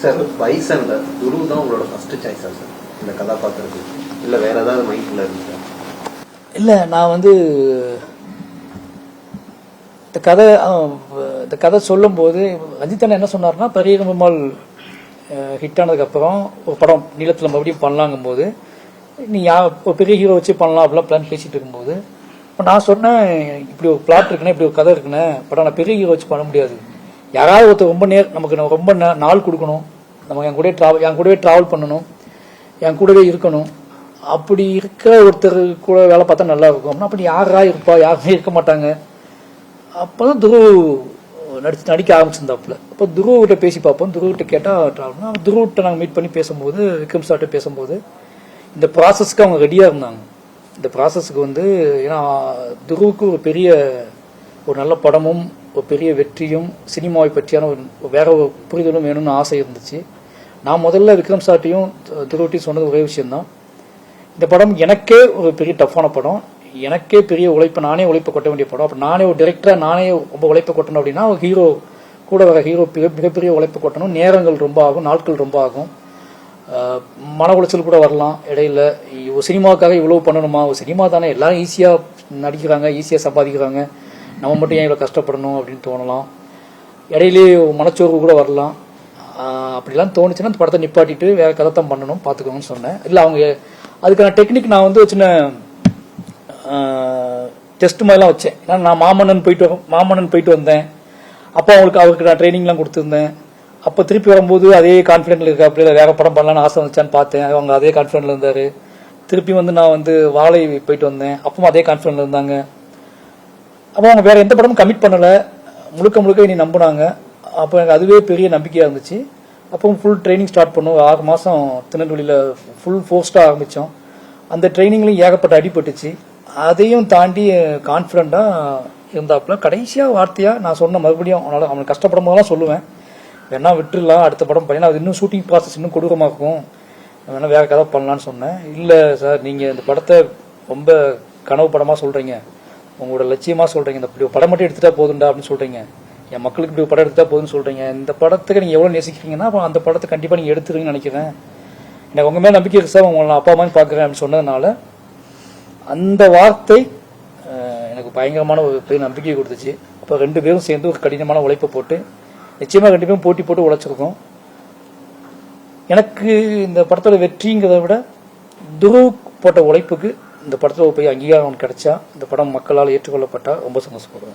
Sir பைசன்ல Dhruv தான் உங்களோட first சாய்ஸா sir இந்த கதாபாத்திரத்துக்கு இல்லை வேற ஏதாவது மைண்ட்ல இருக்கு சார்? இல்லை, நான் இந்த கதை சொல்லும்போது ரஞ்சித் அண்ணன் என்ன சொன்னார்னா, பெரிய பெருமாள் ஹிட் ஆனதுக்கப்புறம் ஒரு படம் நீளத்தில் மறுபடியும் பண்ணலாங்கும் போது நீ ஒரு பெரிய ஹீரோ வச்சு பண்ணலாம் அப்படிலாம் பிளான் பேசிட்டு இருக்கும்போது இப்போ நான் சொன்னேன், இப்படி ஒரு பிளாட் இருக்குண்ணே, இப்படி ஒரு கதை இருக்குண்ணே, படம் நான் பெரிய ஹீரோ வச்சு பண்ண முடியாது. யாராவது ஒருத்தர் நமக்கு ரொம்ப நாள் கொடுக்கணும், நம்ம என் கூடவே ட்ராவல் பண்ணணும், என் கூடவே இருக்கணும். அப்படி இருக்கிற ஒருத்தர் கூட வேலை பார்த்தா நல்லா இருக்கும். அப்படின்னா அப்படி யாரா இருப்பா? யாருமே இருக்க மாட்டாங்க. அப்போதான் துருவ் நடிக்க ஆரம்பிச்சிருந்தாப்புல. அப்போ துருவ்கிட்ட பேசி பார்ப்போம். துருவ்கிட்ட கேட்டால் ட்ராவல்னா துருவ்கிட்ட நாங்கள் மீட் பண்ணி பேசும்போது, விக்ரம் சார்கிட்ட பேசும்போது இந்த ப்ராசஸ்க்கு அவங்க ரெடியாக இருந்தாங்க. இந்த ப்ராசஸ்க்கு ஏன்னா துருவுக்கு ஒரு நல்ல படமும் ஒரு பெரிய வெற்றியும் சினிமாவை பற்றியான வேற ஒரு புரிதலும் வேணும்னு ஆசை இருந்துச்சு. நான் முதல்ல விக்ரம் சார்ட்டையும் துருவட்டையும் சொன்னது ஒரே விஷயம்தான், இந்த படம் எனக்கே ஒரு பெரிய டஃப்பான படம், எனக்கே பெரிய நானே உழைப்பை கொட்ட வேண்டிய படம். அப்போ நானே ஒரு டைரக்டராக நானே ரொம்ப உழைப்பை கொட்டணும் அப்படின்னா ஒரு ஹீரோ கூட வர ஹீரோ மிகப்பெரிய உழைப்பை கொட்டணும். நேரங்கள் ரொம்ப ஆகும், நாட்கள் ரொம்ப ஆகும், மன உளைச்சல் கூட வரலாம் இடையில. ஒரு சினிமாவுக்காக இவ்வளவு பண்ணணுமா? ஒரு சினிமா தானே, எல்லாரும் ஈஸியாக நடிக்கிறாங்க, ஈஸியாக சம்பாதிக்கிறாங்க, நம்ம மட்டும் ஏன் இவ்வளோ கஷ்டப்படணும் அப்படின்னு தோணலாம். இடையிலேயே மனச்சோர்வு கூட வரலாம். அப்படிலாம் தோணுச்சுன்னா அந்த படத்தை நிப்பாட்டிட்டு வேற கதை தான் பண்ணணும், பார்த்துக்கோங்கன்னு சொன்னேன். இல்லை, அவங்க அதுக்கான டெக்னிக் நான் சின்ன டெஸ்ட் மாதிரிலாம் வச்சேன். ஏன்னா நான் மாமன்னன் போயிட்டு வந்தேன். அப்போ அவருக்கு நான் ட்ரைனிங்லாம் கொடுத்துருந்தேன். அப்போ திருப்பி வரும்போது அதே கான்ஃபிடென்ட்ல இருக்கா, அப்படி வேற படம் பண்ணலான்னு ஆசை வந்துச்சான்னு பார்த்தேன். அவங்க அதே கான்ஃபிடென்ட்ல இருந்தாரு. திருப்பி நான் வாழை போயிட்டு வந்தேன், அப்பவும் அதே கான்ஃபிடென்ட்ல இருந்தாங்க. அப்போ அவங்க வேற எந்த படமும் கமிட் பண்ணலை, முழுக்க இனி நம்பினாங்க. அப்போ எனக்கு அதுவே பெரிய நம்பிக்கையாக இருந்துச்சு. அப்போ ஃபுல் ட்ரைனிங் ஸ்டார்ட் பண்ணோம். 6 மாதம் திருநெல்வேலியில் ஃபுல் ஃபோர்ஸ்டாக ஆரம்பித்தோம். அந்த ட்ரைனிங்லையும் ஏகப்பட்ட அடிபட்டுச்சு. அதையும் தாண்டி கான்ஃபிடென்ட்டாக இருந்தாப்புல. கடைசியாக வார்த்தையாக நான் சொன்ன, மறுபடியும் அவனுக்கு கஷ்டப்படும் போதெல்லாம் சொல்லுவேன், வேணா விட்டுடலாம், அடுத்த படம் பண்ணி அது இன்னும் ஷூட்டிங் ப்ராசஸ் இன்னும் கொடூரமாக இருக்கும், வேணா வேற கதை பண்ணலான்னு சொன்னேன். இல்லை சார், நீங்கள் இந்த படத்தை ரொம்ப கனவு படமாக சொல்கிறீங்க, உங்களோட லட்சியமாக சொல்கிறீங்க, இந்த இப்படி படம் மட்டும் எடுத்துட்டா போதுண்டா அப்படின்னு சொல்கிறீங்க, என் மக்களுக்கு இப்படி படம் எடுத்துட்டா போதுன்னு சொல்கிறீங்க, இந்த படத்துக்கு நீங்கள் எவ்வளோ நேசிக்கிறீங்கன்னா அப்போ அந்த படத்தை கண்டிப்பாக நீங்கள் எடுத்துருங்கன்னு நினைக்கிறேன், எனக்கு உங்கள் மேலே நம்பிக்கை இருக்கு சார், உங்களை அப்பா அம்மா பார்க்குறேன் அப்படின்னு சொன்னதுனால அந்த வார்த்தை எனக்கு பயங்கரமான ஒரு பெரிய நம்பிக்கை கொடுத்துச்சு. அப்போ 2 பேரும் சேர்ந்து ஒரு கடினமான உழைப்பை போட்டு நிச்சயமாக 2 பேரும் போட்டி போட்டு உழைச்சிருக்கோம். எனக்கு இந்த படத்தோட வெற்றிங்கிறத விட துருவ் போட்ட உழைப்புக்கு இந்த படத்தில் போய் அங்கீகாரம் கிடைச்சா, இந்த படம் மக்களால் ஏற்றுக்கொள்ளப்பட்டால் ரொம்ப சந்தோஷப்படுவேன்.